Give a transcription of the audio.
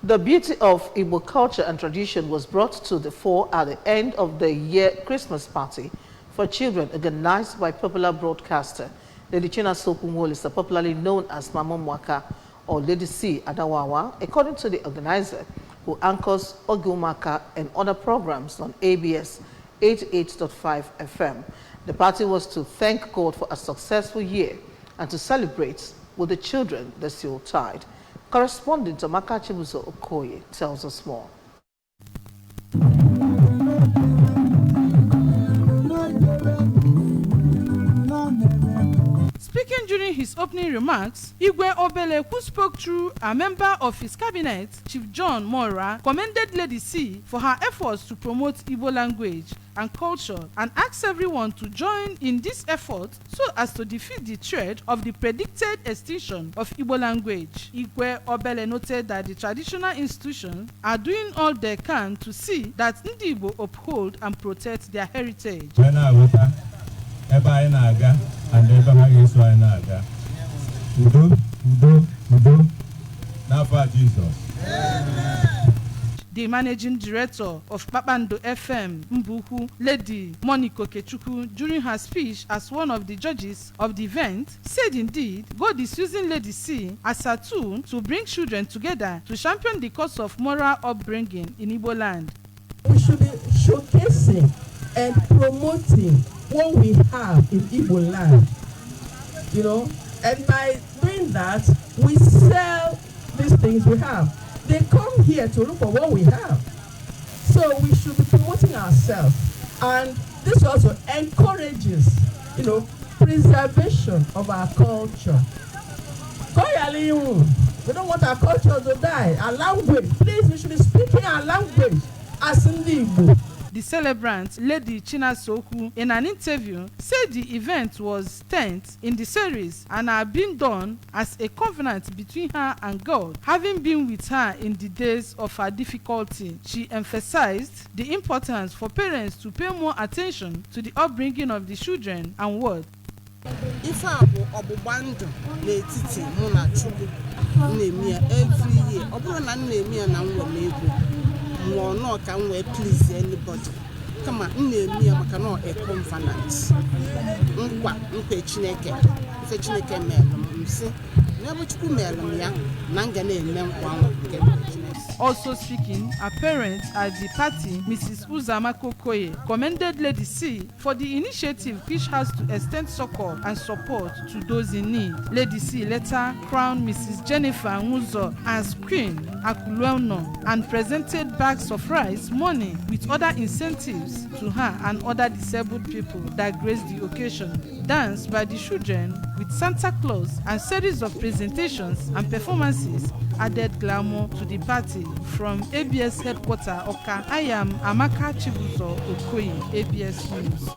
The beauty of Igbo culture and tradition was brought to the fore at the end of the year Christmas party for children organized by popular broadcaster Lady Chinasa Okunwolisa, popularly known as Mama Mwaka or Lady C at Wawa, according to the organizer, who anchors Ogumaka and other programs on ABS 88.5 FM. The party was to thank God for a successful year and to celebrate with the children the Yuletide. Correspondent Amaka Chibuzo Okoye tells us more. Speaking during his opening remarks, Igwe Obele, who spoke through a member of his cabinet, Chief John Mora, commended Lady C for her efforts to promote Igbo language and culture and asked everyone to join in this effort so as to defeat the threat of the predicted extinction of Igbo language. Igwe Obele noted that the traditional institutions are doing all they can to see that Ndi Igbo uphold and protect their heritage. Ebe anyị na-aga and ebe ha ga-eso anyị na-aga. Udo n'afọ Jizọs. The managing director of Papando FM, Mbuku, Lady Monica Okechukwu, during her speech as one of the judges of the event, said indeed God is using Lady C as a tool to bring children together to champion the cause of moral upbringing in Igbo land. We should be showcasing and promoting what we have in Igbo land, you know, and by doing that, we sell these things we have. They come here to look for what we have. So we should be promoting ourselves. And this also encourages, you know, preservation of our culture. We don't want our culture to die. Our language, please, we should be speaking our language as in the Igbo. The celebrant, Lady Chinasa Oku, in an interview, said the event was 10th in the series and had been done as a covenant between her and God, having been with her in the days of her difficulty. She emphasized the importance for parents to pay more attention to the upbringing of the children and what. No can we please anybody. Come on, a conference. Also speaking, a parent at the party, Mrs. Uzamako Koye, commended Lady C for the initiative which has to extend succor and support to those in need. Lady C later crowned Mrs. Jennifer Nguzo as Queen Akulueno and presented bags of rice, money with other incentives to her and other disabled people that graced the occasion. Dance by the children with Santa Claus and series of presentations and performances added glamour to the party. From ABS headquarters, Oka, I am Amaka Chibuzo Okoye, ABS News.